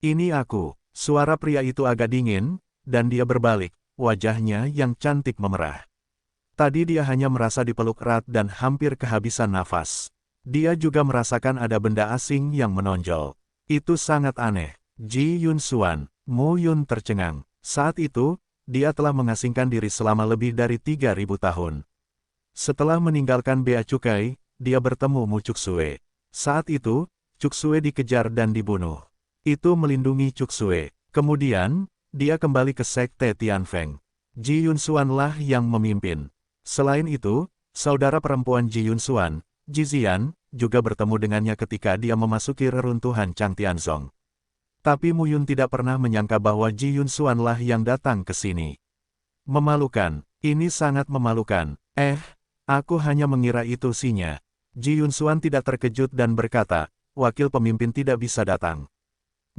Ini aku. Suara pria itu agak dingin, dan dia berbalik, wajahnya yang cantik memerah. Tadi dia hanya merasa dipeluk erat dan hampir kehabisan nafas. Dia juga merasakan ada benda asing yang menonjol. Itu sangat aneh. Ji Yun Xuan, Mu Yun tercengang. Saat itu, dia telah mengasingkan diri selama lebih dari 3.000 tahun. Setelah meninggalkan Bea Cukai, dia bertemu Mu Cuksue. Saat itu, Cuksue dikejar dan dibunuh. Itu melindungi Cuksue. Kemudian, dia kembali ke Sekte Tianfeng. Ji Yun Xuan lah yang memimpin. Selain itu, saudara perempuan Ji Yun Xuan, Ji Zian, juga bertemu dengannya ketika dia memasuki reruntuhan Chang Tianzong. Tapi Mu Yun tidak pernah menyangka bahwa Ji Yun Xuan lah yang datang ke sini. Memalukan, ini sangat memalukan. Aku hanya mengira itu sinya. Ji Yun Xuan tidak terkejut dan berkata, wakil pemimpin tidak bisa datang.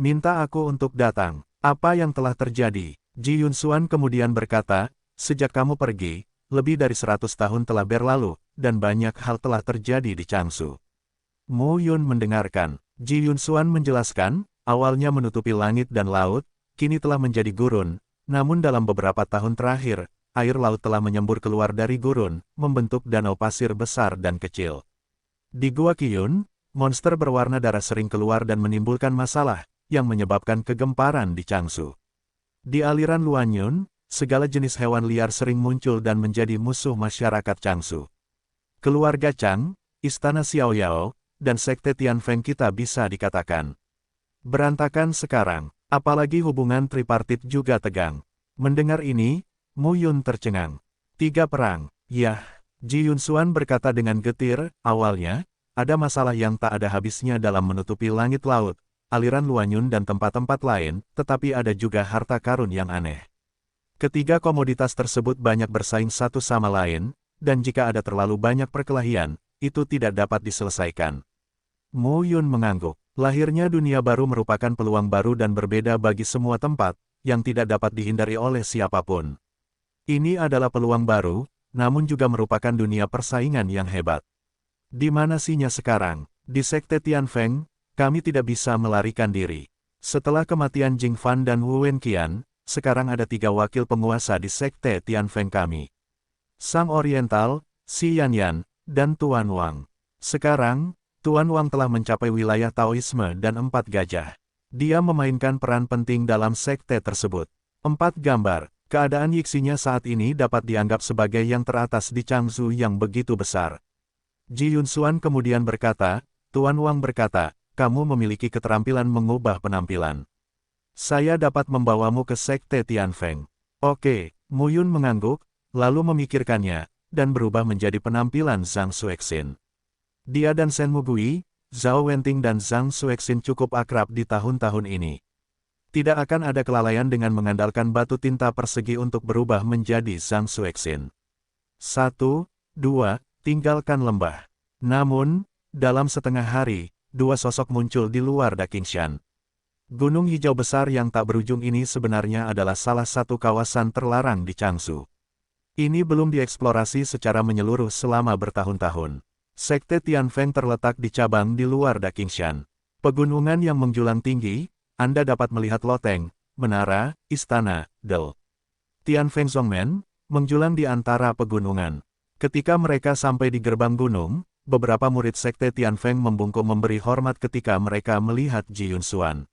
Minta aku untuk datang. Apa yang telah terjadi? Ji Yun Xuan kemudian berkata, sejak kamu pergi, lebih dari 100 tahun telah berlalu, dan banyak hal telah terjadi di Changsu. Mu Yun mendengarkan. Ji Yun Xuan menjelaskan, awalnya menutupi langit dan laut, kini telah menjadi gurun, namun dalam beberapa tahun terakhir, air laut telah menyembur keluar dari gurun, membentuk danau pasir besar dan kecil. Di Gua Qiyun, monster berwarna darah sering keluar dan menimbulkan masalah, yang menyebabkan kegemparan di Changsu. Di aliran Luanyun, segala jenis hewan liar sering muncul dan menjadi musuh masyarakat Changsu. Keluarga Chang, Istana Xiaoyao, dan Sekte Tianfeng kita bisa dikatakan berantakan sekarang, apalagi hubungan tripartit juga tegang. Mendengar ini, Mu Yun tercengang. 3 perang, yah, Ji Yun Xuan berkata dengan getir, awalnya, ada masalah yang tak ada habisnya dalam menutupi langit laut, aliran Luanyun dan tempat-tempat lain, tetapi ada juga harta karun yang aneh. Ketiga komoditas tersebut banyak bersaing satu sama lain, dan jika ada terlalu banyak perkelahian, itu tidak dapat diselesaikan. Mu Yun mengangguk. Lahirnya dunia baru merupakan peluang baru dan berbeda bagi semua tempat, yang tidak dapat dihindari oleh siapapun. Ini adalah peluang baru, namun juga merupakan dunia persaingan yang hebat. Di mana sinya sekarang? Di Sekte Tianfeng, kami tidak bisa melarikan diri. Setelah kematian Jing Fan dan Wu Wenqian, sekarang ada 3 wakil penguasa di Sekte Tianfeng kami. Sang Oriental, Si Yanyan, dan Tuan Wang. Sekarang, Tuan Wang telah mencapai wilayah Taoisme dan 4 gajah. Dia memainkan peran penting dalam sekte tersebut. 4 gambar, keadaan yixinya saat ini dapat dianggap sebagai yang teratas di Changsu yang begitu besar. Ji Yun Xuan kemudian berkata, Tuan Wang berkata, kamu memiliki keterampilan mengubah penampilan. Saya dapat membawamu ke Sekte Tianfeng. Oke, Mu Yun mengangguk, lalu memikirkannya, dan berubah menjadi penampilan Zhang Xuexin. Dia dan Shen Mugui, Zhao Wenting dan Zhang Xuexin cukup akrab di tahun-tahun ini. Tidak akan ada kelalaian dengan mengandalkan batu tinta persegi untuk berubah menjadi Zhang Xuexin. 1, 2, tinggalkan lembah. Namun, dalam setengah hari, 2 sosok muncul di luar Daqingshan. Gunung hijau besar yang tak berujung ini sebenarnya adalah salah satu kawasan terlarang di Changsu. Ini belum dieksplorasi secara menyeluruh selama bertahun-tahun. Sekte Tianfeng terletak di cabang di luar Daqingshan. Pegunungan yang menjulang tinggi, Anda dapat melihat loteng, menara, istana, del. Tianfeng Zhongmen, menjulang di antara pegunungan. Ketika mereka sampai di gerbang gunung, beberapa murid Sekte Tianfeng membungkuk memberi hormat ketika mereka melihat Ji Yun Xuan.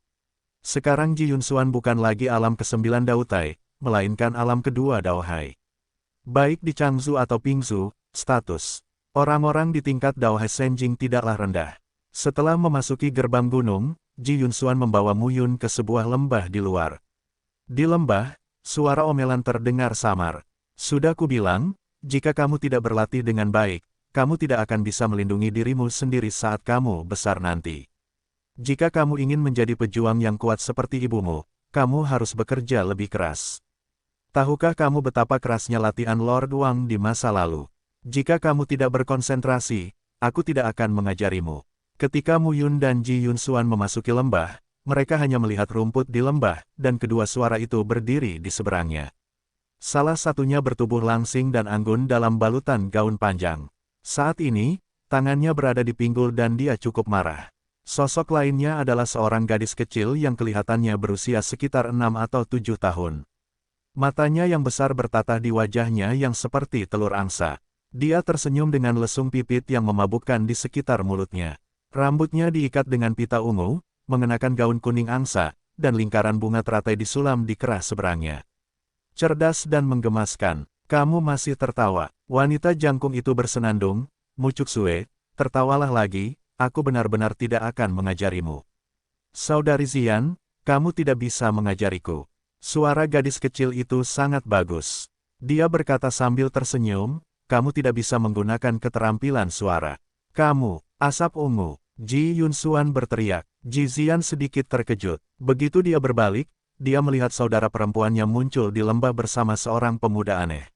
Sekarang Ji Yun Xuan bukan lagi alam ke-9 Daotai, melainkan alam kedua Daohai. Baik di Changsu atau Pingzu, status orang-orang di tingkat Daohai Senjing tidaklah rendah. Setelah memasuki gerbang gunung, Ji Yun Xuan membawa Mu Yun ke sebuah lembah di luar. Di lembah, suara omelan terdengar samar. Sudah kubilang, jika kamu tidak berlatih dengan baik, kamu tidak akan bisa melindungi dirimu sendiri saat kamu besar nanti. Jika kamu ingin menjadi pejuang yang kuat seperti ibumu, kamu harus bekerja lebih keras. Tahukah kamu betapa kerasnya latihan Lord Wang di masa lalu? Jika kamu tidak berkonsentrasi, aku tidak akan mengajarimu. Ketika Mu Yun dan Ji Yun Xuan memasuki lembah, mereka hanya melihat rumput di lembah, dan kedua suara itu berdiri di seberangnya. Salah satunya bertubuh langsing dan anggun dalam balutan gaun panjang. Saat ini, tangannya berada di pinggul dan dia cukup marah. Sosok lainnya adalah seorang gadis kecil yang kelihatannya berusia sekitar 6 atau 7 tahun. Matanya yang besar bertatah di wajahnya yang seperti telur angsa. Dia tersenyum dengan lesung pipit yang memabukkan di sekitar mulutnya. Rambutnya diikat dengan pita ungu, mengenakan gaun kuning angsa, dan lingkaran bunga teratai disulam di kerah seberangnya. Cerdas dan menggemaskan. Kamu masih tertawa. Wanita jangkung itu bersenandung. Mu Cuksue, tertawalah lagi, aku benar-benar tidak akan mengajarimu. Saudari Zian, kamu tidak bisa mengajariku. Suara gadis kecil itu sangat bagus. Dia berkata sambil tersenyum, kamu tidak bisa menggunakan keterampilan suara. Kamu, asap ungu. Ji Yunsuan berteriak. Ji Zian sedikit terkejut. Begitu dia berbalik, dia melihat saudara perempuannya muncul di lembah bersama seorang pemuda aneh.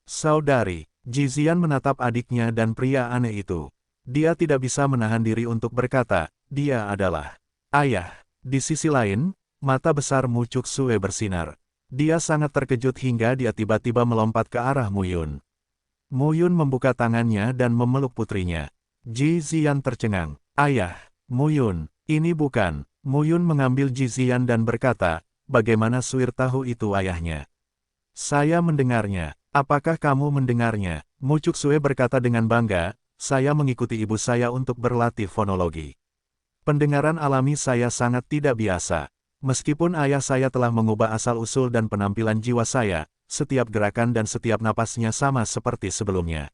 Saudari, Ji Zian menatap adiknya dan pria aneh itu. Dia tidak bisa menahan diri untuk berkata, dia adalah ayah. Di sisi lain, mata besar Mu Cuksue bersinar. Dia sangat terkejut hingga dia tiba-tiba melompat ke arah Mu Yun. Mu Yun membuka tangannya dan memeluk putrinya. Ji Zian tercengang. Ayah, Mu Yun, ini bukan. Mu Yun mengambil Ji Zian dan berkata, bagaimana suir tahu itu ayahnya? Saya mendengarnya. Apakah kamu mendengarnya? Mu Cuksue berkata dengan bangga, saya mengikuti ibu saya untuk berlatih fonologi. Pendengaran alami saya sangat tidak biasa. Meskipun ayah saya telah mengubah asal-usul dan penampilan jiwa saya, setiap gerakan dan setiap napasnya sama seperti sebelumnya.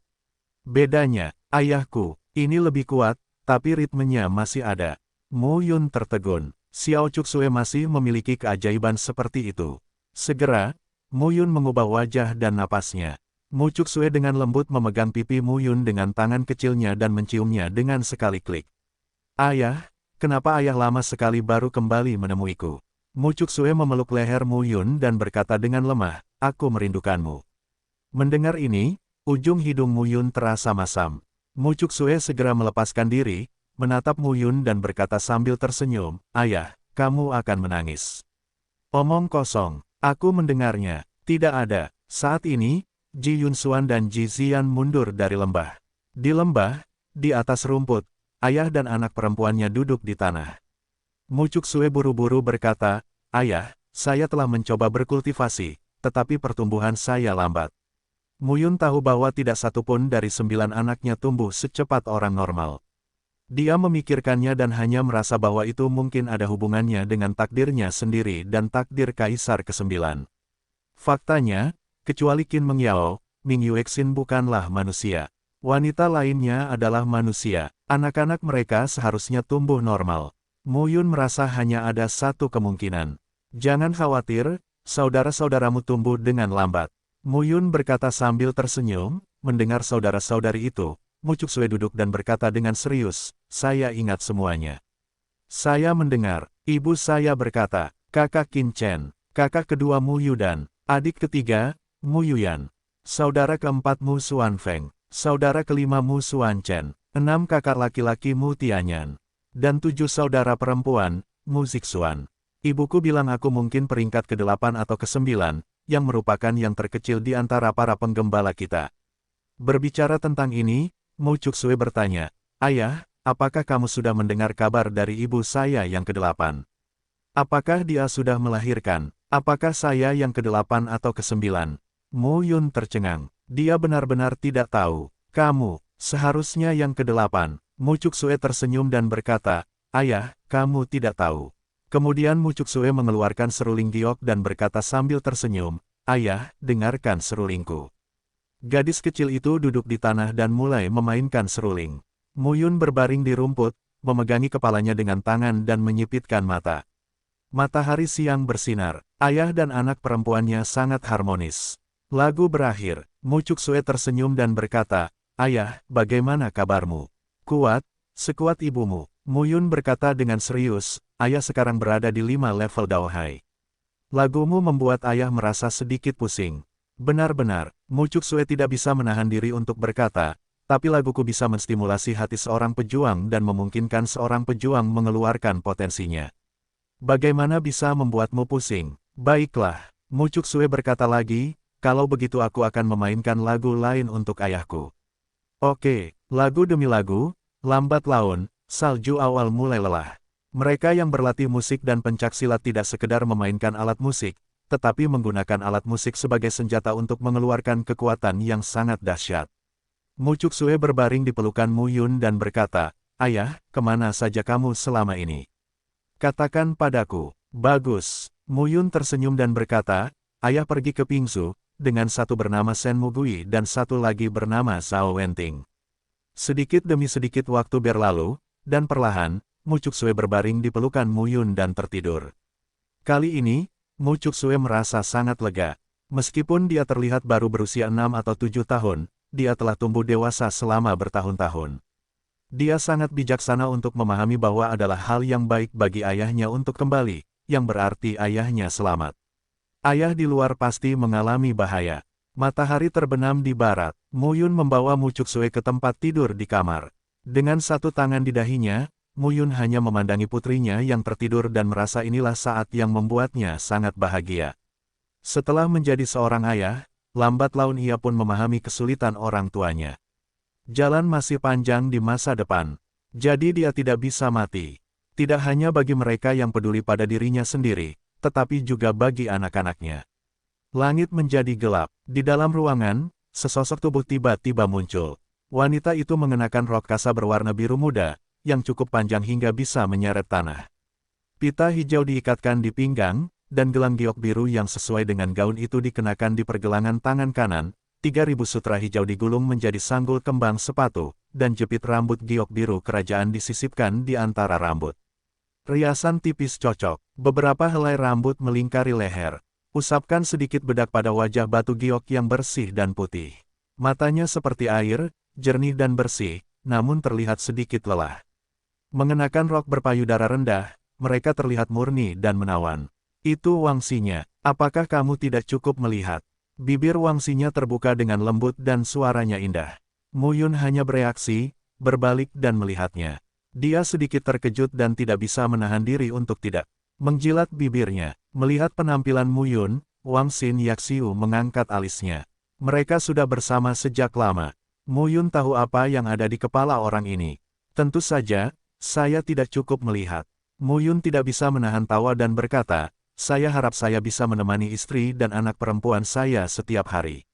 Bedanya, ayahku, ini lebih kuat, tapi ritmenya masih ada. Mu Yun tertegun. Xiao Cuksue masih memiliki keajaiban seperti itu. Segera, Mu Yun mengubah wajah dan napasnya. Mu Cuksue dengan lembut memegang pipi Mu Yun dengan tangan kecilnya dan menciumnya dengan sekali klik. Ayah, kenapa ayah lama sekali baru kembali menemuiku? Mu Cuksue memeluk leher Mu Yun dan berkata dengan lemah, aku merindukanmu. Mendengar ini, ujung hidung Mu Yun terasa masam. Mu Cuksue segera melepaskan diri, menatap Mu Yun dan berkata sambil tersenyum, ayah, kamu akan menangis. Omong kosong. Aku mendengarnya. Tidak ada. Saat ini, Ji Yunsuan dan Ji Zian mundur dari lembah. Di lembah, di atas rumput, ayah dan anak perempuannya duduk di tanah. Mu Cuksue buru-buru berkata, ayah, saya telah mencoba berkultivasi, tetapi pertumbuhan saya lambat. Mu Yun tahu bahwa tidak satupun dari 9 anaknya tumbuh secepat orang normal. Dia memikirkannya dan hanya merasa bahwa itu mungkin ada hubungannya dengan takdirnya sendiri dan takdir Kaisar ke-9. Faktanya, kecuali Qin Mengyao, Ming Yuexin bukanlah manusia. Wanita lainnya adalah manusia. Anak-anak mereka seharusnya tumbuh normal. Mu Yun merasa hanya ada satu kemungkinan. Jangan khawatir, saudara-saudaramu tumbuh dengan lambat. Mu Yun berkata sambil tersenyum, mendengar saudara-saudari itu. Mu Cuksue duduk dan berkata dengan serius, saya ingat semuanya. Saya mendengar, ibu saya berkata, kakak Qin Chen, kakak kedua Mu Yudan, adik ketiga, Mu Yuyan, saudara keempat Mu Suan Feng, saudara kelima Mu Suan Chen, 6 kakak laki-laki Mu Tianyan, dan 7 saudara perempuan, Mu Zixuan. Ibuku bilang aku mungkin peringkat ke-8 atau ke-9, yang merupakan yang terkecil di antara para penggembala kita. Berbicara tentang ini, Mu Cuksue bertanya, ayah, apakah kamu sudah mendengar kabar dari ibu saya yang ke-8? Apakah dia sudah melahirkan? Apakah saya yang ke-8 atau ke-9? Mu Yun tercengang. Dia benar-benar tidak tahu. Kamu, seharusnya yang ke-8. Mu Cuksue tersenyum dan berkata, ayah, kamu tidak tahu. Kemudian Mu Cuksue mengeluarkan seruling giok dan berkata sambil tersenyum, ayah, dengarkan serulingku. Gadis kecil itu duduk di tanah dan mulai memainkan seruling. Mu Yun berbaring di rumput, memegangi kepalanya dengan tangan dan menyipitkan mata. Matahari siang bersinar, ayah dan anak perempuannya sangat harmonis. Lagu berakhir, Mu Cuksue tersenyum dan berkata, ayah, bagaimana kabarmu? Kuat, sekuat ibumu. Mu Yun berkata dengan serius, ayah sekarang berada di 5 level Daohai. Lagumu membuat ayah merasa sedikit pusing. Benar-benar, Mu Cuksue tidak bisa menahan diri untuk berkata, tapi laguku bisa menstimulasi hati seorang pejuang dan memungkinkan seorang pejuang mengeluarkan potensinya. Bagaimana bisa membuatmu pusing? Baiklah, Mu Cuksue berkata lagi, kalau begitu aku akan memainkan lagu lain untuk ayahku. Oke, lagu demi lagu, lambat laun, Salju awal mulai lelah. Mereka yang berlatih musik dan pencaksilat tidak sekedar memainkan alat musik, tetapi menggunakan alat musik sebagai senjata untuk mengeluarkan kekuatan yang sangat dahsyat. Mu Cuksue berbaring di pelukan Mu Yun dan berkata, "Ayah, kemana saja kamu selama ini? Katakan padaku." "Bagus." Mu Yun tersenyum dan berkata, "Ayah pergi ke Pingzu, dengan satu bernama Sen Mugui dan satu lagi bernama Zhao Wenting." Sedikit demi sedikit waktu berlalu, dan perlahan, Mu Cuksue berbaring di pelukan Mu Yun dan tertidur. Kali ini, Mu Cuksue merasa sangat lega. Meskipun dia terlihat baru berusia 6 atau 7 tahun, dia telah tumbuh dewasa selama bertahun-tahun. Dia sangat bijaksana untuk memahami bahwa adalah hal yang baik bagi ayahnya untuk kembali, yang berarti ayahnya selamat. Ayah di luar pasti mengalami bahaya. Matahari terbenam di barat. Mu Yun membawa Mu Cuksue ke tempat tidur di kamar. Dengan satu tangan di dahinya, Mu Yun hanya memandangi putrinya yang tertidur dan merasa inilah saat yang membuatnya sangat bahagia. Setelah menjadi seorang ayah, lambat laun ia pun memahami kesulitan orang tuanya. Jalan masih panjang di masa depan. Jadi dia tidak bisa mati. Tidak hanya bagi mereka yang peduli pada dirinya sendiri, tetapi juga bagi anak-anaknya. Langit menjadi gelap. Di dalam ruangan, sesosok tubuh tiba-tiba muncul. Wanita itu mengenakan rok kasa berwarna biru muda, yang cukup panjang hingga bisa menyeret tanah. Pita hijau diikatkan di pinggang, dan gelang giok biru yang sesuai dengan gaun itu dikenakan di pergelangan tangan kanan. 3.000 sutra hijau digulung menjadi sanggul kembang sepatu, dan jepit rambut giok biru kerajaan disisipkan di antara rambut. Riasan tipis cocok, beberapa helai rambut melingkari leher. Usapkan sedikit bedak pada wajah batu giok yang bersih dan putih. Matanya seperti air, jernih dan bersih, namun terlihat sedikit lelah. Mengenakan rok berpayudara rendah, mereka terlihat murni dan menawan. "Itu Wangsinya, apakah kamu tidak cukup melihat?" Bibir Wangsinya terbuka dengan lembut dan suaranya indah. Mu Yun hanya bereaksi, berbalik dan melihatnya. Dia sedikit terkejut dan tidak bisa menahan diri untuk tidak menjilat bibirnya. Melihat penampilan Mu Yun, Wang Xin Yaxiu mengangkat alisnya. Mereka sudah bersama sejak lama. Mu Yun tahu apa yang ada di kepala orang ini. "Tentu saja, saya tidak cukup melihat." Mu Yun tidak bisa menahan tawa dan berkata, "Saya harap saya bisa menemani istri dan anak perempuan saya setiap hari."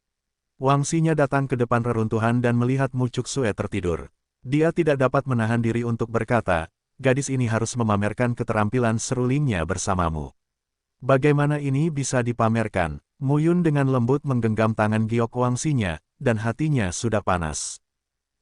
Wang Xinya datang ke depan reruntuhan dan melihat Mu Cuksue tertidur. Dia tidak dapat menahan diri untuk berkata, "Gadis ini harus memamerkan keterampilan serulingnya bersamamu." "Bagaimana ini bisa dipamerkan?" Mu Yun dengan lembut menggenggam tangan giok Wang Xinya, dan hatinya sudah panas.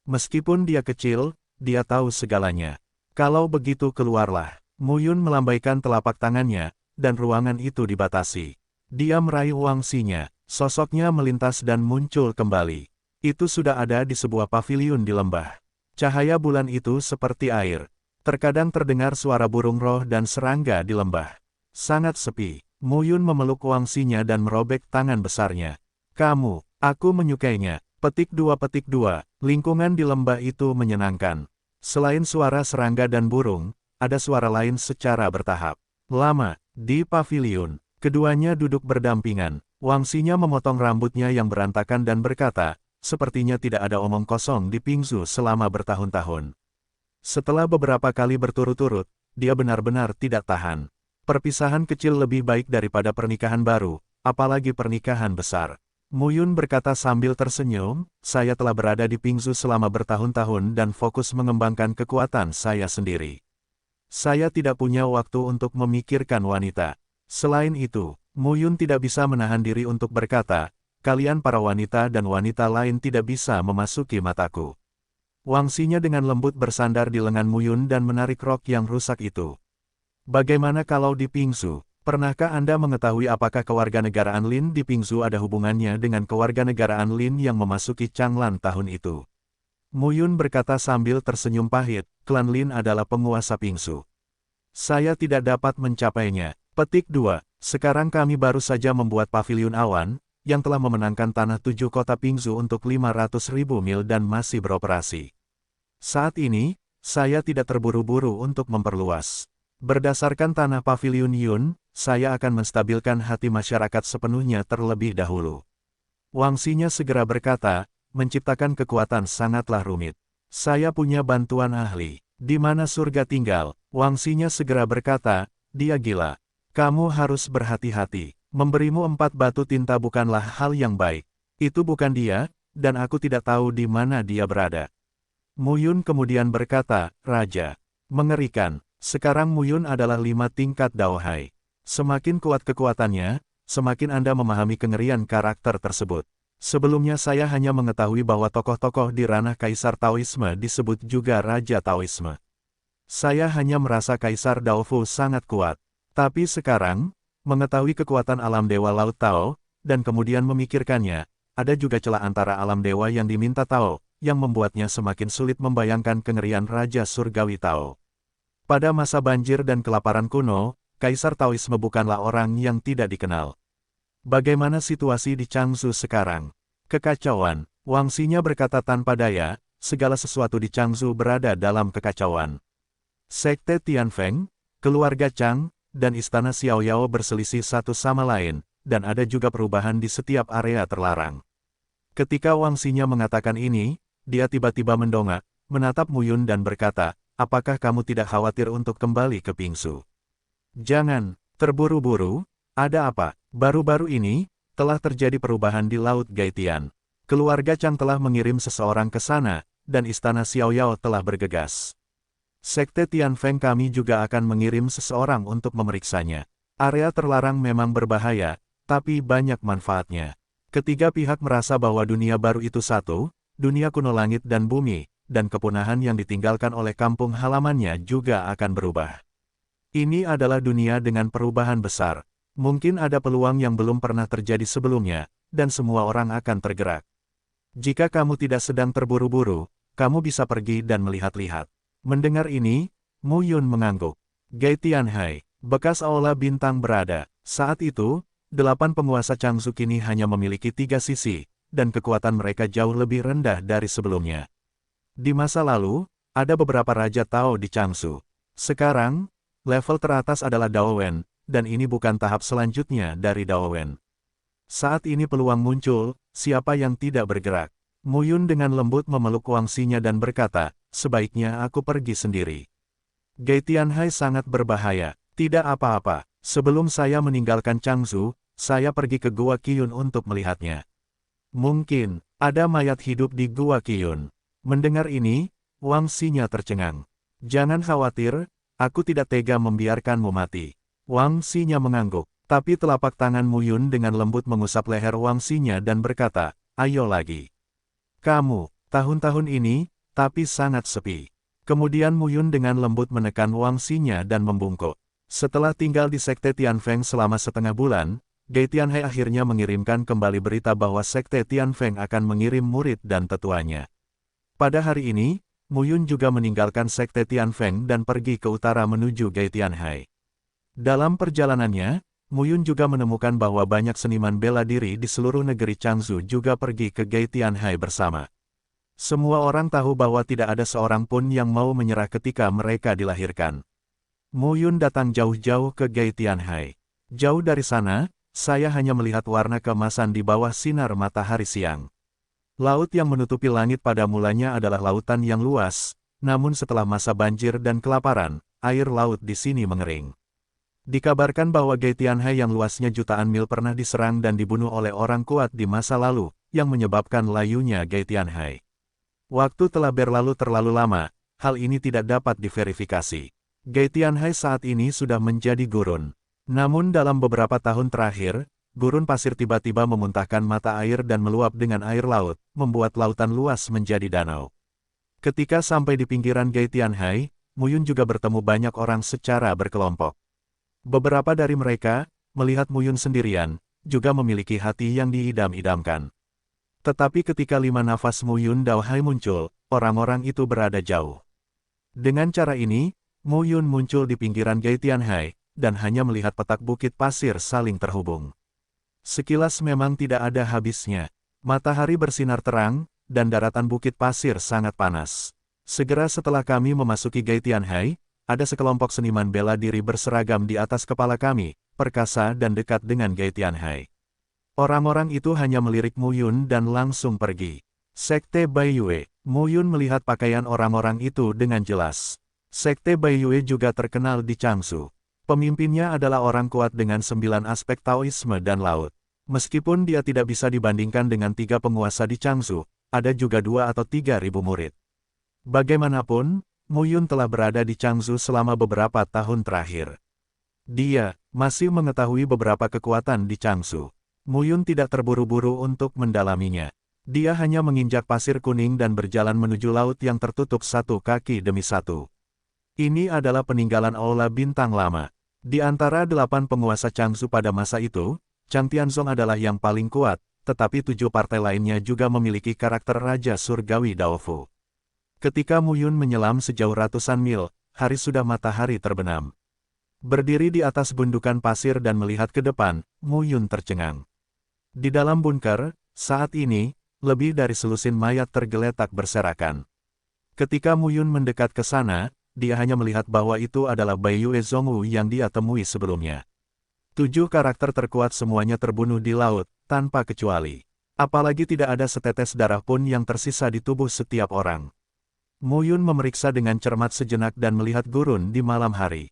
Meskipun dia kecil, dia tahu segalanya. "Kalau begitu keluarlah." Mu Yun melambaikan telapak tangannya, dan ruangan itu dibatasi. Dia meraih Wang Xinya, sosoknya melintas dan muncul kembali. Itu sudah ada di sebuah paviliun di lembah. Cahaya bulan itu seperti air. Terkadang terdengar suara burung roh dan serangga di lembah. Sangat sepi. Mu Yun memeluk Wang Xinya dan merobek tangan besarnya. Aku menyukainya." Petik 2. Lingkungan di lembah itu menyenangkan. Selain suara serangga dan burung, ada suara lain secara bertahap. Lama, di paviliun, keduanya duduk berdampingan. Wang Xinya memotong rambutnya yang berantakan dan berkata, "Sepertinya tidak ada omong kosong di Pingzu selama bertahun-tahun." Setelah beberapa kali berturut-turut, dia benar-benar tidak tahan. Perpisahan kecil lebih baik daripada pernikahan baru, apalagi pernikahan besar. Mu Yun berkata sambil tersenyum, "Saya telah berada di Pingzu selama bertahun-tahun dan fokus mengembangkan kekuatan saya sendiri. Saya tidak punya waktu untuk memikirkan wanita." Selain itu, Mu Yun tidak bisa menahan diri untuk berkata, "Kalian para wanita dan wanita lain tidak bisa memasuki mataku." Wang Xinya dengan lembut bersandar di lengan Mu Yun dan menarik rok yang rusak itu. "Bagaimana kalau di Pingzu? Pernahkah Anda mengetahui apakah kewarganegaraan Lin di Pingzu ada hubungannya dengan kewarganegaraan Lin yang memasuki Changlan tahun itu?" Mu Yun berkata sambil tersenyum pahit, "Klan Lin adalah penguasa Pingzu. Saya tidak dapat mencapainya." Petik 2. Sekarang kami baru saja membuat paviliun awan, yang telah memenangkan tanah 7 kota Pingzu untuk 500.000 mil dan masih beroperasi. Saat ini, saya tidak terburu-buru untuk memperluas. Berdasarkan tanah paviliun Yun, saya akan menstabilkan hati masyarakat sepenuhnya terlebih dahulu. Wang Xinya segera berkata, "Menciptakan kekuatan sangatlah rumit. Saya punya bantuan ahli." Di mana surga tinggal? Wangsinya segera berkata, dia gila. Kamu harus berhati-hati. Memberimu 4 batu tinta bukanlah hal yang baik. Itu bukan dia, dan aku tidak tahu di mana dia berada. Muyun kemudian berkata, Raja. Mengerikan. Sekarang Muyun adalah 5 tingkat Daohai. Semakin kuat kekuatannya, semakin Anda memahami kengerian karakter tersebut. Sebelumnya saya hanya mengetahui bahwa tokoh-tokoh di ranah Kaisar Taoisme disebut juga Raja Taoisme. Saya hanya merasa Kaisar Daofu sangat kuat. Tapi sekarang, mengetahui kekuatan alam Dewa Laut Tao, dan kemudian memikirkannya, ada juga celah antara alam dewa yang diminta Tao, yang membuatnya semakin sulit membayangkan kengerian Raja Surgawi Tao. Pada masa banjir dan kelaparan kuno, Kaisar Taoisme bukanlah orang yang tidak dikenal. Bagaimana situasi di Changzhou sekarang? Kekacauan. Wangsinya berkata tanpa daya, segala sesuatu di Changzhou berada dalam kekacauan. Sekte Tianfeng, keluarga Chang, dan istana Xiaoyao berselisih satu sama lain, dan ada juga perubahan di setiap area terlarang. Ketika Wangsinya mengatakan ini, dia tiba-tiba mendongak, menatap Muyun dan berkata, apakah kamu tidak khawatir untuk kembali ke Pingsu? Jangan, terburu-buru, ada apa? Baru-baru ini, telah terjadi perubahan di Laut Gaitian. Keluarga Chang telah mengirim seseorang ke sana, dan istana Xiaoyao telah bergegas. Sekte Tianfeng kami juga akan mengirim seseorang untuk memeriksanya. Area terlarang memang berbahaya, tapi banyak manfaatnya. Ketiga pihak merasa bahwa dunia baru itu satu, dunia kuno langit dan bumi, dan kepunahan yang ditinggalkan oleh kampung halamannya juga akan berubah. Ini adalah dunia dengan perubahan besar. Mungkin ada peluang yang belum pernah terjadi sebelumnya, dan semua orang akan tergerak. Jika kamu tidak sedang terburu-buru, kamu bisa pergi dan melihat-lihat. Mendengar ini, Muyun mengangguk. Gai Tianhai, bekas aula bintang berada. Saat itu, 8 penguasa Changzhou kini hanya memiliki 3 sisi, dan kekuatan mereka jauh lebih rendah dari sebelumnya. Di masa lalu, ada beberapa Raja Tao di Changzhou. Sekarang, level teratas adalah Daowen, dan ini bukan tahap selanjutnya dari Daowen. Saat ini peluang muncul, siapa yang tidak bergerak? Muyun dengan lembut memeluk Wangsinya dan berkata, sebaiknya aku pergi sendiri. Gai Tianhai sangat berbahaya, tidak apa-apa. Sebelum saya meninggalkan Changzhou, saya pergi ke Gua Qiyun untuk melihatnya. Mungkin, ada mayat hidup di Gua Qiyun. Mendengar ini, Wangsinya tercengang. Jangan khawatir, aku tidak tega membiarkanmu mati. Wangsinya mengangguk, tapi telapak tangan Muyun dengan lembut mengusap leher Wangsinya dan berkata, ayo lagi. Kamu, tahun-tahun ini, tapi sangat sepi. Kemudian Muyun dengan lembut menekan Wangsinya dan membungkuk. Setelah tinggal di Sekte Tianfeng selama setengah bulan, Gai Tianhai akhirnya mengirimkan kembali berita bahwa Sekte Tianfeng akan mengirim murid dan tetuanya. Pada hari ini, Muyun juga meninggalkan Sekte Tianfeng dan pergi ke utara menuju Gai Tianhai. Dalam perjalanannya, Muyun juga menemukan bahwa banyak seniman bela diri di seluruh negeri Changzhou juga pergi ke Gai Tianhai bersama. Semua orang tahu bahwa tidak ada seorang pun yang mau menyerah ketika mereka dilahirkan. Muyun datang jauh-jauh ke Gai Tianhai. Jauh dari sana, saya hanya melihat warna keemasan di bawah sinar matahari siang. Laut yang menutupi langit pada mulanya adalah lautan yang luas, namun setelah masa banjir dan kelaparan, air laut di sini mengering. Dikabarkan bahwa Gai Tianhai yang luasnya jutaan mil pernah diserang dan dibunuh oleh orang kuat di masa lalu, yang menyebabkan layunya Gai Tianhai. Waktu telah berlalu terlalu lama, hal ini tidak dapat diverifikasi. Gai Tianhai saat ini sudah menjadi gurun. Namun dalam beberapa tahun terakhir, gurun pasir tiba-tiba memuntahkan mata air dan meluap dengan air laut, membuat lautan luas menjadi danau. Ketika sampai di pinggiran Gai Tianhai, Muyun juga bertemu banyak orang secara berkelompok. Beberapa dari mereka, melihat Muyun sendirian, juga memiliki hati yang diidam-idamkan. Tetapi ketika 5 nafas Muyun Daohai muncul, orang-orang itu berada jauh. Dengan cara ini, Muyun muncul di pinggiran Gai Tianhai, dan hanya melihat petak bukit pasir saling terhubung. Sekilas memang tidak ada habisnya. Matahari bersinar terang, dan daratan bukit pasir sangat panas. Segera setelah kami memasuki Gai Tianhai, ada sekelompok seniman bela diri berseragam di atas kepala kami, perkasa dan dekat dengan Gai Tianhai. Orang-orang itu hanya melirik Muyun dan langsung pergi. Sekte Baiyue, Muyun melihat pakaian orang-orang itu dengan jelas. Sekte Baiyue juga terkenal di Changsu. Pemimpinnya adalah orang kuat dengan 9 aspek Taoisme dan laut. Meskipun dia tidak bisa dibandingkan dengan 3 penguasa di Changsu, ada juga 2 atau 3 ribu murid. Bagaimanapun, Mu Yun telah berada di Changsu selama beberapa tahun terakhir. Dia masih mengetahui beberapa kekuatan di Changsu. Mu Yun tidak terburu-buru untuk mendalaminya. Dia hanya menginjak pasir kuning dan berjalan menuju laut yang tertutup satu kaki demi satu. Ini adalah peninggalan Aula Bintang Lama. Di antara 8 penguasa Changsu pada masa itu, Chang Tianzong adalah yang paling kuat, tetapi 7 partai lainnya juga memiliki karakter Raja Surgawi Daofu. Ketika Mu Yun menyelam sejauh ratusan mil, hari sudah matahari terbenam. Berdiri di atas gundukan pasir dan melihat ke depan, Mu Yun tercengang. Di dalam bunker, saat ini, lebih dari selusin mayat tergeletak berserakan. Ketika Mu Yun mendekat ke sana, dia hanya melihat bahwa itu adalah Baiyue Zhongwu yang dia temui sebelumnya. 7 karakter terkuat semuanya terbunuh di laut, tanpa kecuali. Apalagi tidak ada setetes darah pun yang tersisa di tubuh setiap orang. Mu Yun memeriksa dengan cermat sejenak dan melihat gurun di malam hari.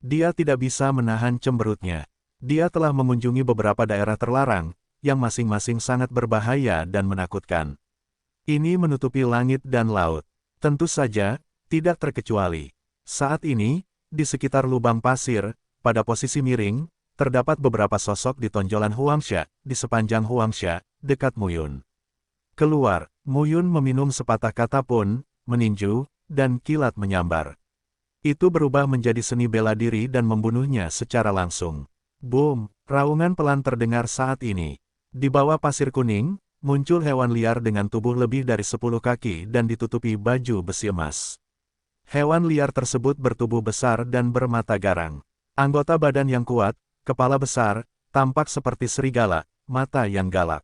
Dia tidak bisa menahan cemberutnya. Dia telah mengunjungi beberapa daerah terlarang, yang masing-masing sangat berbahaya dan menakutkan. Ini menutupi langit dan laut. Tentu saja, tidak terkecuali. Saat ini, di sekitar lubang pasir, pada posisi miring, terdapat beberapa sosok di tonjolan Huangsha, di sepanjang Huangsha, dekat Mu Yun. Keluar, Mu Yun meminum sepatah kata pun, meninju, dan kilat menyambar. Itu berubah menjadi seni bela diri dan membunuhnya secara langsung. Boom! Raungan pelan terdengar saat ini. Di bawah pasir kuning, muncul hewan liar dengan tubuh lebih dari 10 kaki dan ditutupi baju besi emas. Hewan liar tersebut bertubuh besar dan bermata garang. Anggota badan yang kuat, kepala besar, tampak seperti serigala, mata yang galak.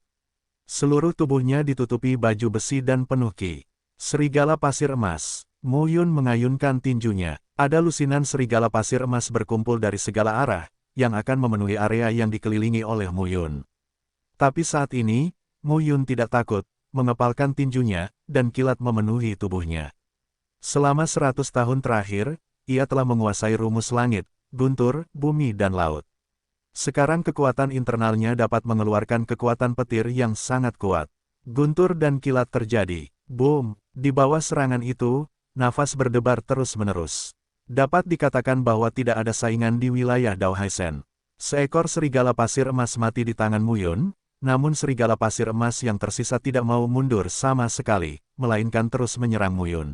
Seluruh tubuhnya ditutupi baju besi dan penuh ki. Serigala pasir emas. Mu Yun mengayunkan tinjunya. Ada lusinan serigala pasir emas berkumpul dari segala arah, yang akan memenuhi area yang dikelilingi oleh Mu Yun. Tapi saat ini, Mu Yun tidak takut, mengepalkan tinjunya, dan kilat memenuhi tubuhnya. Selama 100 tahun terakhir, ia telah menguasai rumus langit, guntur, bumi dan laut. Sekarang kekuatan internalnya dapat mengeluarkan kekuatan petir yang sangat kuat. Guntur dan kilat terjadi. Boom! Di bawah serangan itu, nafas berdebar terus-menerus. Dapat dikatakan bahwa tidak ada saingan di wilayah Dao Haisen. Seekor serigala pasir emas mati di tangan Mu Yun, namun serigala pasir emas yang tersisa tidak mau mundur sama sekali, melainkan terus menyerang Mu Yun.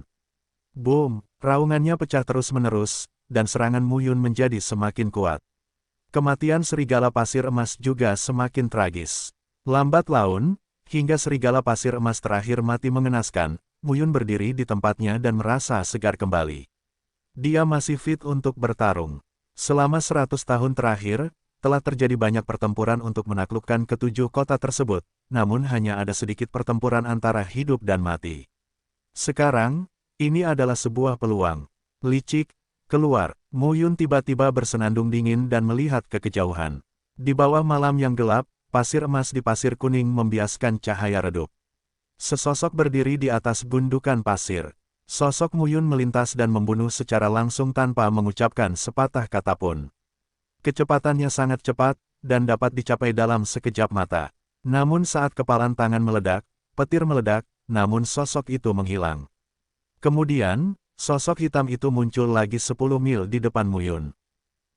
Boom! Raungannya pecah terus-menerus, dan serangan Mu Yun menjadi semakin kuat. Kematian serigala pasir emas juga semakin tragis. Lambat laun, hingga serigala pasir emas terakhir mati mengenaskan, Mu Yun berdiri di tempatnya dan merasa segar kembali. Dia masih fit untuk bertarung. Selama 100 tahun terakhir, telah terjadi banyak pertempuran untuk menaklukkan ketujuh kota tersebut, namun hanya ada sedikit pertempuran antara hidup dan mati. Sekarang, ini adalah sebuah peluang. Licik, keluar. Mu Yun tiba-tiba bersenandung dingin dan melihat ke kejauhan. Di bawah malam yang gelap, pasir emas di pasir kuning membiaskan cahaya redup. Sesosok berdiri di atas gundukan pasir. Sosok Mu Yun melintas dan membunuh secara langsung tanpa mengucapkan sepatah kata pun. Kecepatannya sangat cepat, dan dapat dicapai dalam sekejap mata. Namun saat kepalan tangan meledak, petir meledak, namun sosok itu menghilang. Kemudian, sosok hitam itu muncul lagi 10 mil di depan Mu Yun.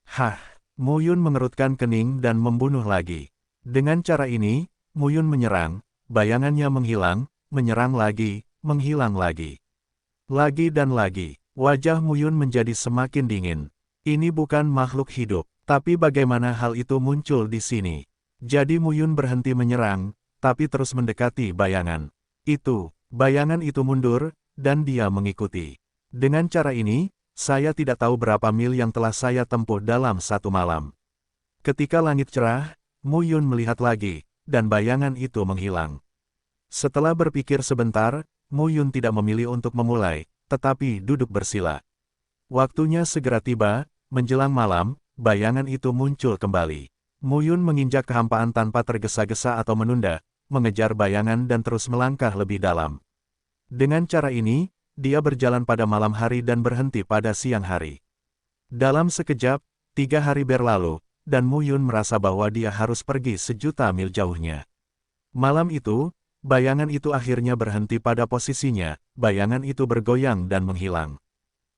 Hah! Mu Yun mengerutkan kening dan membunuh lagi. Dengan cara ini, Mu Yun menyerang, bayangannya menghilang, menyerang lagi, menghilang lagi. Lagi dan lagi, wajah Mu Yun menjadi semakin dingin. Ini bukan makhluk hidup, tapi bagaimana hal itu muncul di sini? Jadi Mu Yun berhenti menyerang, tapi terus mendekati bayangan. Bayangan itu mundur, dan dia mengikuti. Dengan cara ini, saya tidak tahu berapa mil yang telah saya tempuh dalam satu malam. Ketika langit cerah, Mu Yun melihat lagi, dan bayangan itu menghilang. Setelah berpikir sebentar, Mu Yun tidak memilih untuk memulai, tetapi duduk bersila. Waktunya segera tiba, menjelang malam, bayangan itu muncul kembali. Mu Yun menginjak kehampaan tanpa tergesa-gesa atau menunda, mengejar bayangan dan terus melangkah lebih dalam. Dengan cara ini, dia berjalan pada malam hari dan berhenti pada siang hari. Dalam sekejap, 3 hari berlalu, dan Mu Yun merasa bahwa dia harus pergi sejuta mil jauhnya. Malam itu, bayangan itu akhirnya berhenti pada posisinya, bayangan itu bergoyang dan menghilang.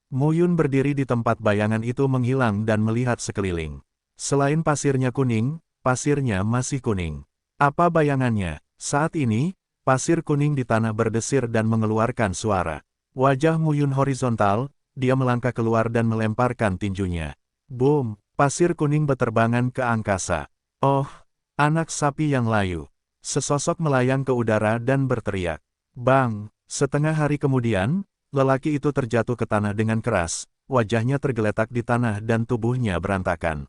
Mu Yun berdiri di tempat bayangan itu menghilang dan melihat sekeliling. Selain pasirnya kuning, pasirnya masih kuning. Apa bayangannya? Saat ini, pasir kuning di tanah berdesir dan mengeluarkan suara. Wajah Mu Yun horizontal, dia melangkah keluar dan melemparkan tinjunya. Boom! Pasir kuning beterbangan ke angkasa. Oh, anak sapi yang layu. Sesosok melayang ke udara dan berteriak. Bang! Setengah hari kemudian, lelaki itu terjatuh ke tanah dengan keras, wajahnya tergeletak di tanah dan tubuhnya berantakan.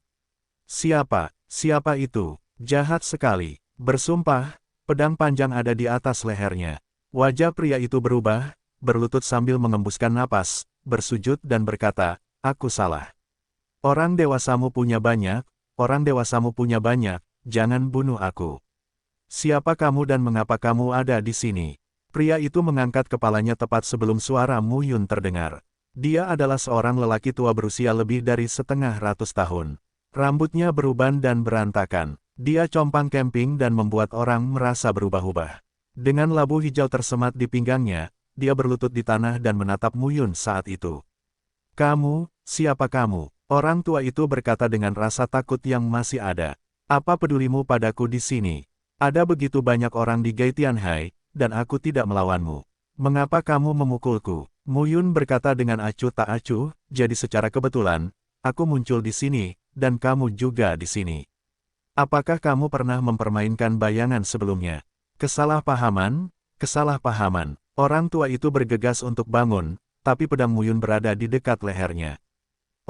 Siapa? Siapa itu? Jahat sekali. Bersumpah, pedang panjang ada di atas lehernya. Wajah pria itu berubah, berlutut sambil mengembuskan napas, bersujud dan berkata, aku salah. Orang dewasamu punya banyak, jangan bunuh aku. Siapa kamu dan mengapa kamu ada di sini? Pria itu mengangkat kepalanya tepat sebelum suara Mu Yun terdengar. Dia adalah seorang lelaki tua berusia lebih dari 1/2 tahun. Rambutnya beruban dan berantakan. Dia compang camping dan membuat orang merasa berubah-ubah. Dengan labu hijau tersemat di pinggangnya, dia berlutut di tanah dan menatap Mu Yun saat itu. Kamu, siapa kamu? Orang tua itu berkata dengan rasa takut yang masih ada. Apa pedulimu padaku di sini? Ada begitu banyak orang di Gei Tianhai, dan aku tidak melawanmu. Mengapa kamu memukulku? Mu Yun berkata dengan acuh tak acuh, jadi secara kebetulan, aku muncul di sini, dan kamu juga di sini. Apakah kamu pernah mempermainkan bayangan sebelumnya? Kesalahpahaman, kesalahpahaman. Orang tua itu bergegas untuk bangun, tapi pedang Mu Yun berada di dekat lehernya.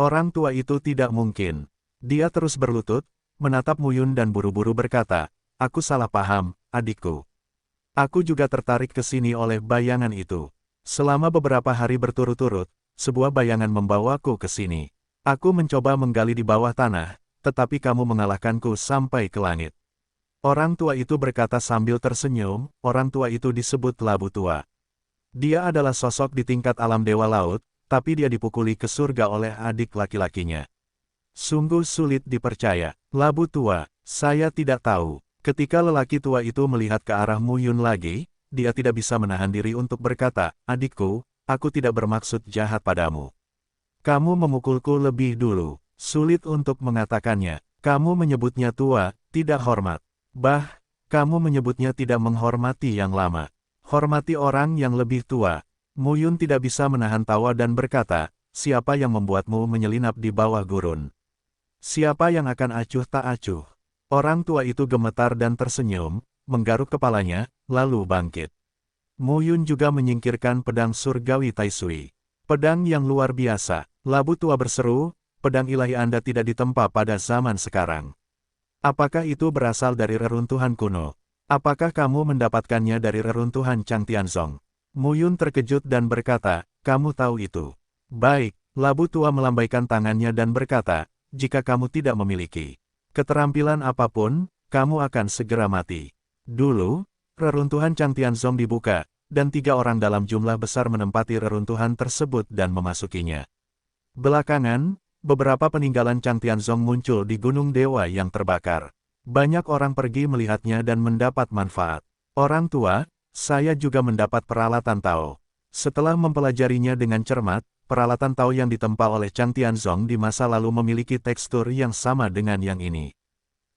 Orang tua itu tidak mungkin. Dia terus berlutut, menatap Mu Yun dan buru-buru berkata, aku salah paham, adikku. Aku juga tertarik ke sini oleh bayangan itu. Selama beberapa hari berturut-turut, sebuah bayangan membawaku ke sini. Aku mencoba menggali di bawah tanah, tetapi kamu mengalahkanku sampai ke langit. Orang tua itu berkata sambil tersenyum, orang tua itu disebut Labu Tua. Dia adalah sosok di tingkat alam dewa laut, tapi dia dipukuli ke surga oleh adik laki-lakinya. Sungguh sulit dipercaya. Labu Tua, saya tidak tahu. Ketika lelaki tua itu melihat ke arah Mu Yun lagi, dia tidak bisa menahan diri untuk berkata, adikku, aku tidak bermaksud jahat padamu. Kamu memukulku lebih dulu. Sulit untuk mengatakannya. Kamu menyebutnya tua, tidak hormat. Kamu menyebutnya tidak menghormati yang lama. Hormati orang yang lebih tua. Mu Yun tidak bisa menahan tawa dan berkata, siapa yang membuatmu menyelinap di bawah gurun? Siapa yang akan acuh tak acuh? Orang tua itu gemetar dan tersenyum, menggaruk kepalanya, lalu bangkit. Mu Yun juga menyingkirkan pedang surgawi Taisui. Pedang yang luar biasa. Labu Tua berseru, pedang ilahi Anda tidak ditempa pada zaman sekarang. Apakah itu berasal dari reruntuhan kuno? Apakah kamu mendapatkannya dari reruntuhan Chang Tianzong? Mu Yun terkejut dan berkata, kamu tahu itu. Baik, Labu Tua melambaikan tangannya dan berkata, jika kamu tidak memiliki keterampilan apapun, kamu akan segera mati. Dulu, reruntuhan Chang Tianzong dibuka, dan 3 orang dalam jumlah besar menempati reruntuhan tersebut dan memasukinya. Belakangan, beberapa peninggalan Chang Tianzong muncul di Gunung Dewa yang terbakar. Banyak orang pergi melihatnya dan mendapat manfaat. Orang tua, saya juga mendapat peralatan Tao. Setelah mempelajarinya dengan cermat, peralatan Tao yang ditempa oleh Chang Tianzong di masa lalu memiliki tekstur yang sama dengan yang ini.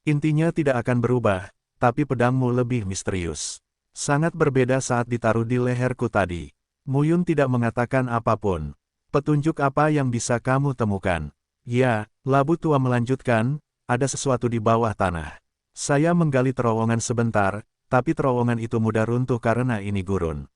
Intinya tidak akan berubah, tapi pedangmu lebih misterius. Sangat berbeda saat ditaruh di leherku tadi. Mu Yun tidak mengatakan apapun. Petunjuk apa yang bisa kamu temukan? Ya, Labu Tua melanjutkan, ada sesuatu di bawah tanah. Saya menggali terowongan sebentar, tapi terowongan itu mudah runtuh karena ini gurun.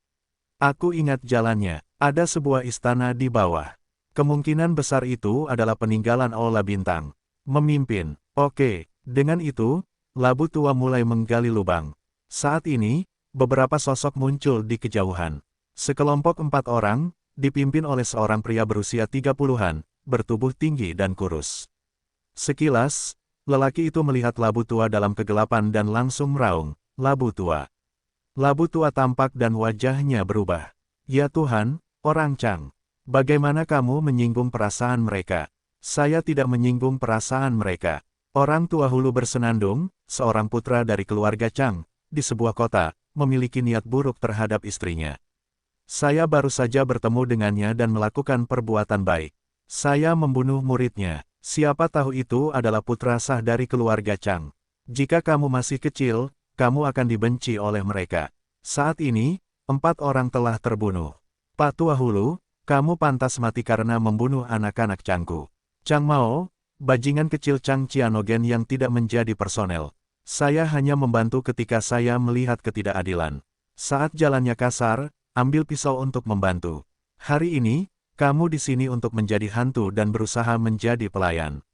Aku ingat jalannya, ada sebuah istana di bawah. Kemungkinan besar itu adalah peninggalan Aula Bintang. Memimpin, oke, dengan itu, Labu Tua mulai menggali lubang. Saat ini, beberapa sosok muncul di kejauhan. Sekelompok 4 orang, dipimpin oleh seorang pria berusia 30-an, bertubuh tinggi dan kurus. Sekilas, lelaki itu melihat Labu Tua dalam kegelapan dan langsung meraung, Labu Tua. Labu Tua tampak dan wajahnya berubah. Ya Tuhan, Orang Chang, bagaimana kamu menyinggung perasaan mereka? Saya tidak menyinggung perasaan mereka. Orang tua Hulu bersenandung, seorang putra dari keluarga Chang, di sebuah kota, memiliki niat buruk terhadap istrinya. Saya baru saja bertemu dengannya dan melakukan perbuatan baik. Saya membunuh muridnya. Siapa tahu itu adalah putra sah dari keluarga Chang. Jika kamu masih kecil, kamu akan dibenci oleh mereka. Saat ini, 4 orang telah terbunuh. Pak Tua Hulu, kamu pantas mati karena membunuh anak-anak Changku. Chang Mao, bajingan kecil Chang Qianogen yang tidak menjadi personel. Saya hanya membantu ketika saya melihat ketidakadilan. Saat jalannya kasar, ambil pisau untuk membantu. Hari ini, kamu di sini untuk menjadi hantu dan berusaha menjadi pelayan.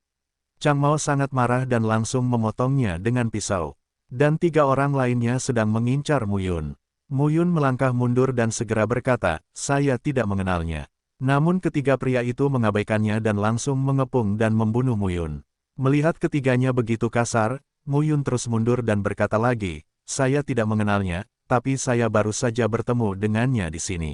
Chang Mao sangat marah dan langsung memotongnya dengan pisau. Dan 3 orang lainnya sedang mengincar Mu Yun. Mu Yun melangkah mundur dan segera berkata, saya tidak mengenalnya. Namun ketiga pria itu mengabaikannya dan langsung mengepung dan membunuh Mu Yun. Melihat ketiganya begitu kasar, Mu Yun terus mundur dan berkata lagi, saya tidak mengenalnya, tapi saya baru saja bertemu dengannya di sini.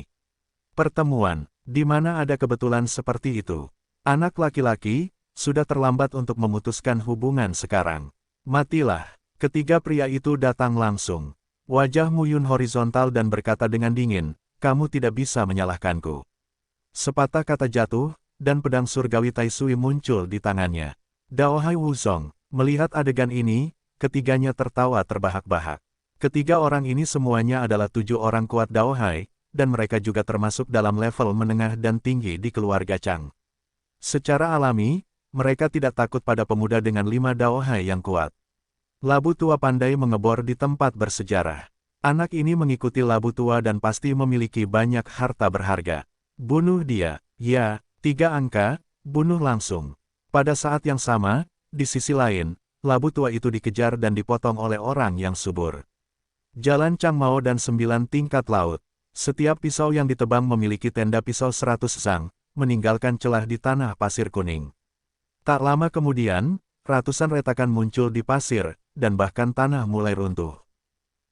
Pertemuan, di mana ada kebetulan seperti itu. Anak laki-laki, sudah terlambat untuk memutuskan hubungan sekarang. Matilah. Ketiga pria itu datang langsung. Wajah Mu Yun horizontal dan berkata dengan dingin, kamu tidak bisa menyalahkanku. Sepatah kata jatuh, dan pedang surgawi Tai Sui muncul di tangannya. Dao Hai Wuzong, melihat adegan ini, ketiganya tertawa terbahak-bahak. Ketiga orang ini semuanya adalah 7 orang kuat Dao Hai, dan mereka juga termasuk dalam level menengah dan tinggi di keluarga Chang. Secara alami, mereka tidak takut pada pemuda dengan 5 Dao Hai yang kuat. Labu tua pandai mengebor di tempat bersejarah. Anak ini mengikuti labu tua dan pasti memiliki banyak harta berharga. Bunuh dia, ya, 3 angka, bunuh langsung. Pada saat yang sama, di sisi lain, labu tua itu dikejar dan dipotong oleh orang yang subur. Jalan Chang Mao dan 9 tingkat laut. Setiap pisau yang ditebang memiliki tenda pisau 100 sang, meninggalkan celah di tanah pasir kuning. Tak lama kemudian, ratusan retakan muncul di pasir, dan bahkan tanah mulai runtuh.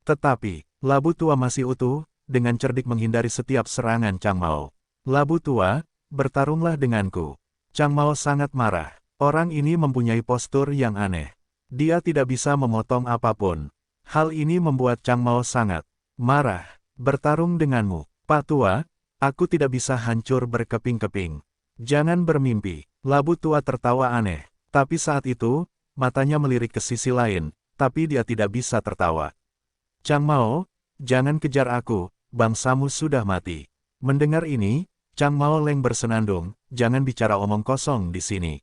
Tetapi, labu tua masih utuh, dengan cerdik menghindari setiap serangan Chang Mao. Labu tua, bertarunglah denganku. Chang Mao sangat marah. Orang ini mempunyai postur yang aneh. Dia tidak bisa memotong apapun. Hal ini membuat Chang Mao sangat marah. Bertarung denganmu, Pak Tua, aku tidak bisa hancur berkeping-keping. Jangan bermimpi. Labu tua tertawa aneh. Tapi saat itu, matanya melirik ke sisi lain, tapi dia tidak bisa tertawa. Chang Mao, jangan kejar aku, bangsamu sudah mati. Mendengar ini, Chang Mao leng bersenandung, jangan bicara omong kosong di sini.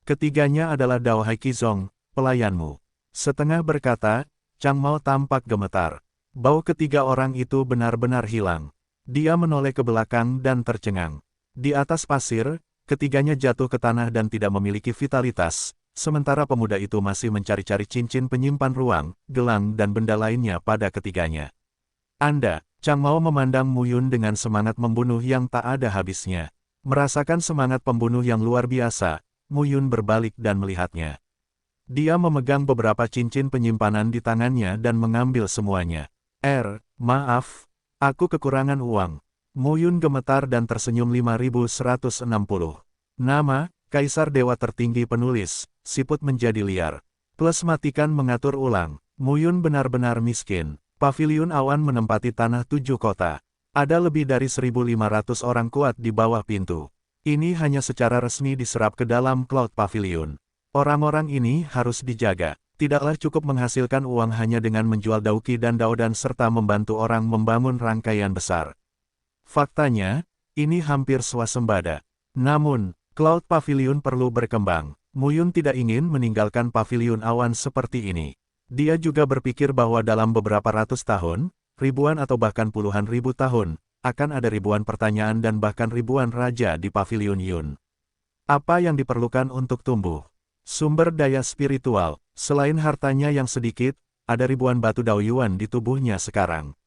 Ketiganya adalah Dao Hai Qizong, pelayanmu. Setengah berkata, Chang Mao tampak gemetar. Bau ketiga orang itu benar-benar hilang. Dia menoleh ke belakang dan tercengang. Di atas pasir, ketiganya jatuh ke tanah dan tidak memiliki vitalitas, sementara pemuda itu masih mencari-cari cincin penyimpan ruang, gelang dan benda lainnya pada ketiganya. Anda, Chang Mao memandang Mu Yun dengan semangat membunuh yang tak ada habisnya. Merasakan semangat pembunuh yang luar biasa, Mu Yun berbalik dan melihatnya. Dia memegang beberapa cincin penyimpanan di tangannya dan mengambil semuanya. Maaf, aku kekurangan uang. Mu Yun gemetar dan tersenyum 5160. Nama, Kaisar Dewa Tertinggi Penulis, siput menjadi liar. Plus matikan mengatur ulang. Mu Yun benar-benar miskin. Paviliun awan menempati tanah 7 kota. Ada lebih dari 1.500 orang kuat di bawah pintu. Ini hanya secara resmi diserap ke dalam Cloud Pavilion. Orang-orang ini harus dijaga. Tidaklah cukup menghasilkan uang hanya dengan menjual dauki dan daodan serta membantu orang membangun rangkaian besar. Faktanya, ini hampir swasembada. Namun, Cloud Pavilion perlu berkembang. Mu Yun tidak ingin meninggalkan paviliun awan seperti ini. Dia juga berpikir bahwa dalam beberapa ratus tahun, ribuan atau bahkan puluhan ribu tahun, akan ada ribuan pertanyaan dan bahkan ribuan raja di paviliun Yun. Apa yang diperlukan untuk tumbuh? Sumber daya spiritual, selain hartanya yang sedikit, ada ribuan batu Dao Yuan di tubuhnya sekarang.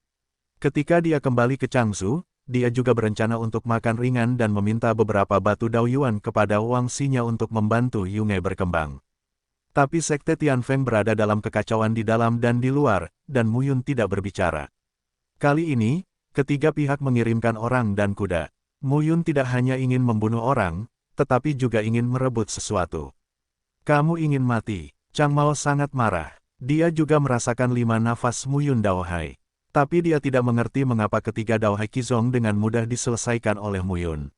Ketika dia kembali ke Changzhou, dia juga berencana untuk makan ringan dan meminta beberapa batu Dao Yuan kepada Wang Xinya untuk membantu Yunge berkembang. Tapi Sekte Tianfeng berada dalam kekacauan di dalam dan di luar, dan Mu Yun tidak berbicara. Kali ini, ketiga pihak mengirimkan orang dan kuda. Mu Yun tidak hanya ingin membunuh orang, tetapi juga ingin merebut sesuatu. Kamu ingin mati. Chang Mao sangat marah. Dia juga merasakan 5 nafas Mu Yun Daohai. Tapi dia tidak mengerti mengapa ketiga Daohai Qizong dengan mudah diselesaikan oleh Mu Yun.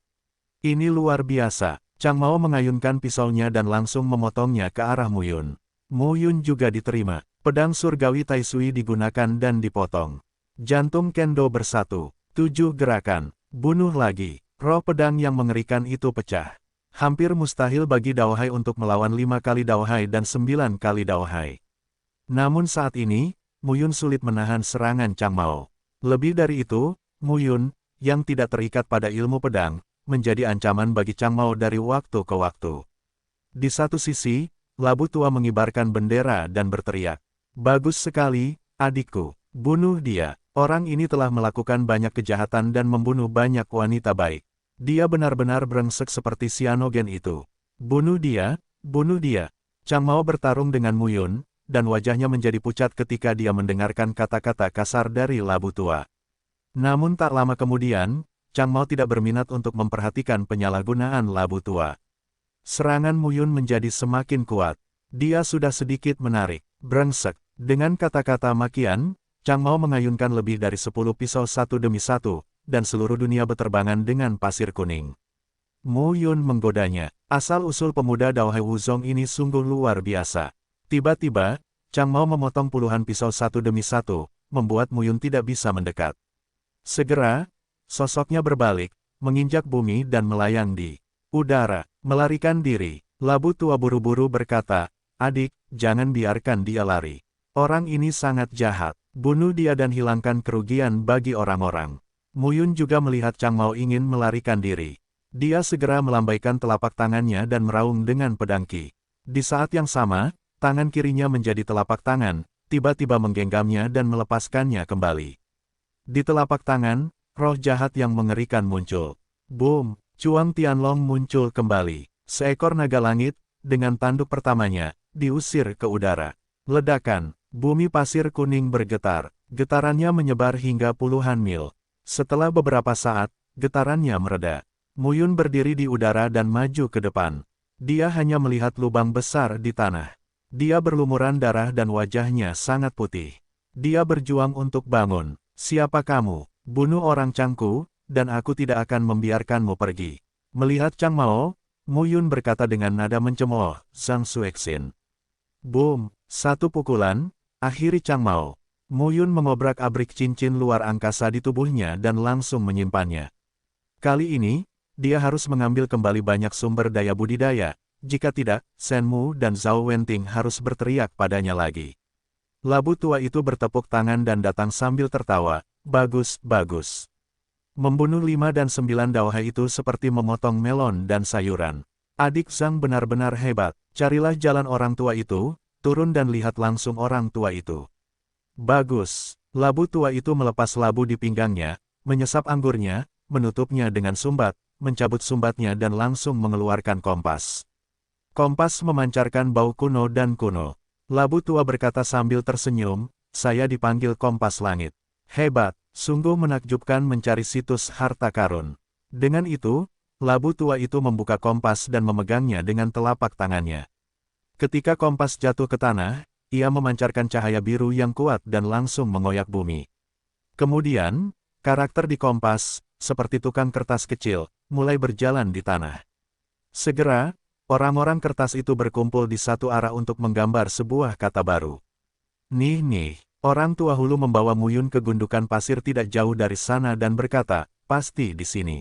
Ini luar biasa. Chang Mao mengayunkan pisaunya dan langsung memotongnya ke arah Mu Yun. Mu Yun juga diterima. Pedang surgawi Tai Sui digunakan dan dipotong. Jantung kendo bersatu. 7 gerakan. Bunuh lagi. Roh pedang yang mengerikan itu pecah. Hampir mustahil bagi Daohai untuk melawan 5 kali Daohai dan 9 kali Daohai. Namun saat ini, Mu Yun sulit menahan serangan Chang Mao. Lebih dari itu, Mu Yun, yang tidak terikat pada ilmu pedang, menjadi ancaman bagi Chang Mao dari waktu ke waktu. Di satu sisi, Labu Tua mengibarkan bendera dan berteriak, "Bagus sekali, adikku, bunuh dia. Orang ini telah melakukan banyak kejahatan dan membunuh banyak wanita baik. Dia benar-benar brengsek seperti Cyanogen itu. Bunuh dia, bunuh dia." Chang Mao bertarung dengan Mu Yun, dan wajahnya menjadi pucat ketika dia mendengarkan kata-kata kasar dari Labu Tua. Namun tak lama kemudian, Chang Mao tidak berminat untuk memperhatikan penyalahgunaan Labu Tua. Serangan Mu Yun menjadi semakin kuat. Dia sudah sedikit menarik. Brengsek. Dengan kata-kata makian, Chang Mao mengayunkan lebih dari 10 pisau satu demi satu, dan seluruh dunia beterbangan dengan pasir kuning. Mu Yun menggodanya. Asal-usul pemuda Daohai Wuzong ini sungguh luar biasa. Tiba-tiba, Chang Mao memotong puluhan pisau satu demi satu, membuat Mu Yun tidak bisa mendekat. Segera, sosoknya berbalik, menginjak bumi dan melayang di udara, melarikan diri. Labu Tua buru-buru berkata, "Adik, jangan biarkan dia lari. Orang ini sangat jahat. Bunuh dia dan hilangkan kerugian bagi orang-orang." Mu Yun juga melihat Chang Mao ingin melarikan diri. Dia segera melambaikan telapak tangannya dan meraung dengan pedang Qi. Di saat yang sama, tangan kirinya menjadi telapak tangan, tiba-tiba menggenggamnya dan melepaskannya kembali. Di telapak tangan, roh jahat yang mengerikan muncul. Boom! Chuang Tianlong muncul kembali. Seekor naga langit, dengan tanduk pertamanya, diusir ke udara. Ledakan, bumi pasir kuning bergetar. Getarannya menyebar hingga puluhan mil. Setelah beberapa saat, getarannya mereda. Mu Yun berdiri di udara dan maju ke depan. Dia hanya melihat lubang besar di tanah. Dia berlumuran darah dan wajahnya sangat putih. Dia berjuang untuk bangun. "Siapa kamu? Bunuh orang Changku, dan aku tidak akan membiarkanmu pergi." Melihat Chang Mao, Mu Yun berkata dengan nada mencemooh, "Zhang Xuexin." Boom! Satu pukulan, akhiri Chang Mao. Mu Yun mengobrak-abrik cincin luar angkasa di tubuhnya dan langsung menyimpannya. Kali ini, dia harus mengambil kembali banyak sumber daya budidaya. Jika tidak, Shen Mu dan Zhao Wenting harus berteriak padanya lagi. Labu Tua itu bertepuk tangan dan datang sambil tertawa, "Bagus, bagus. Membunuh 5 dan 9 Daohai itu seperti memotong melon dan sayuran. Adik Zhang benar-benar hebat. Carilah jalan orang tua itu, turun dan lihat langsung orang tua itu." Bagus. Labu Tua itu melepas labu di pinggangnya, menyesap anggurnya, menutupnya dengan sumbat, mencabut sumbatnya dan langsung mengeluarkan kompas. Kompas memancarkan bau kuno dan kuno. Labu Tua berkata sambil tersenyum, "Saya dipanggil Kompas Langit. Hebat, sungguh menakjubkan mencari situs harta karun." Dengan itu, Labu Tua itu membuka kompas dan memegangnya dengan telapak tangannya. Ketika kompas jatuh ke tanah, ia memancarkan cahaya biru yang kuat dan langsung mengoyak bumi. Kemudian, karakter di kompas, seperti tukang kertas kecil, mulai berjalan di tanah. Segera, orang-orang kertas itu berkumpul di satu arah untuk menggambar sebuah kata baru. "Nih, orang tua hulu membawa Mu Yun ke gundukan pasir tidak jauh dari sana dan berkata, 'Pasti di sini.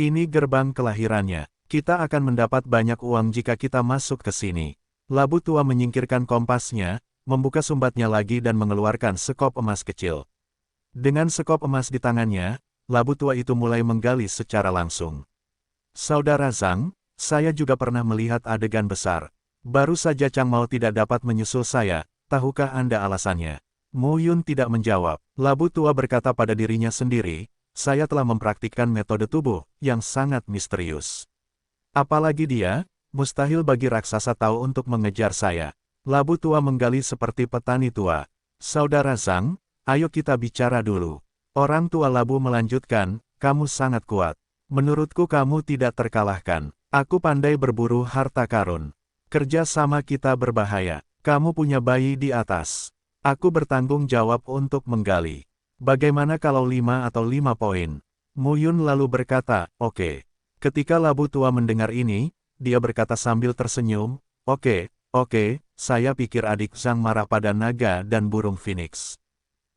Ini gerbang kelahirannya. Kita akan mendapat banyak uang jika kita masuk ke sini.'" Labu Tua menyingkirkan kompasnya, membuka sumbatnya lagi dan mengeluarkan sekop emas kecil. Dengan sekop emas di tangannya, Labu Tua itu mulai menggali secara langsung. "Saudara Zhang, saya juga pernah melihat adegan besar. Baru saja Chang Mao tidak dapat menyusul saya, tahukah Anda alasannya?" Mu Yun tidak menjawab. Labu Tua berkata pada dirinya sendiri, "Saya telah mempraktikkan metode tubuh yang sangat misterius. Apalagi dia, mustahil bagi raksasa tahu untuk mengejar saya." Labu Tua menggali seperti petani tua. "Saudara Zhang, ayo kita bicara dulu." Orang tua Labu melanjutkan, "Kamu sangat kuat. Menurutku kamu tidak terkalahkan. Aku pandai berburu harta karun. Kerja sama kita berbahaya. Kamu punya bayi di atas. Aku bertanggung jawab untuk menggali. Bagaimana kalau 5 atau 5 poin? Mu Yun lalu berkata, oke. Ketika Labu Tua mendengar ini, dia berkata sambil tersenyum, oke, saya pikir adik Zhang marah pada naga dan burung phoenix.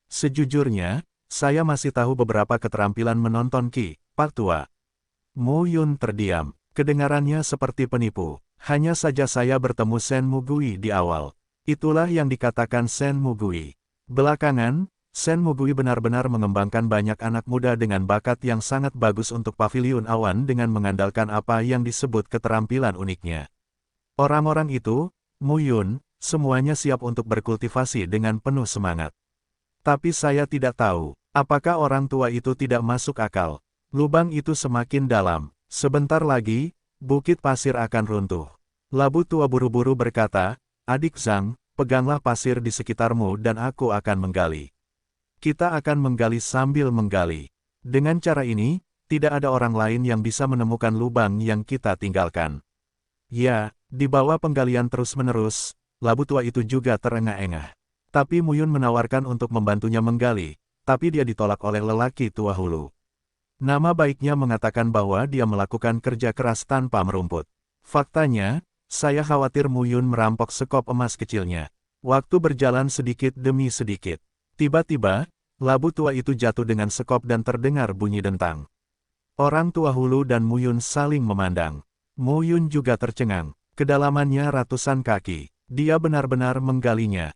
Sejujurnya, saya masih tahu beberapa keterampilan menonton Ki, Pak Tua. Mu Yun terdiam. Kedengarannya seperti penipu. Hanya saja saya bertemu Shen Mugui di awal. Itulah yang dikatakan Shen Mugui. Belakangan, Shen Mugui benar-benar mengembangkan banyak anak muda dengan bakat yang sangat bagus untuk paviliun awan dengan mengandalkan apa yang disebut keterampilan uniknya. Orang-orang itu, Mu Yun, semuanya siap untuk berkultivasi dengan penuh semangat. Tapi saya tidak tahu, apakah orang tua itu tidak masuk akal. Lubang itu semakin dalam. Sebentar lagi, bukit pasir akan runtuh. Labu Tua buru-buru berkata, adik Zhang, peganglah pasir di sekitarmu dan aku akan menggali. Kita akan menggali sambil menggali. Dengan cara ini, tidak ada orang lain yang bisa menemukan lubang yang kita tinggalkan. Ya, di bawah penggalian terus-menerus, Labu Tua itu juga terengah-engah. Tapi Mu Yun menawarkan untuk membantunya menggali, tapi dia ditolak oleh lelaki tua hulu. Nama baiknya mengatakan bahwa dia melakukan kerja keras tanpa merumput. Faktanya, saya khawatir Mu Yun merampok sekop emas kecilnya. Waktu berjalan sedikit demi sedikit. Tiba-tiba, Labu Tua itu jatuh dengan sekop dan terdengar bunyi dentang. Orang tua hulu dan Mu Yun saling memandang. Mu Yun juga tercengang. Kedalamannya ratusan kaki. Dia benar-benar menggalinya.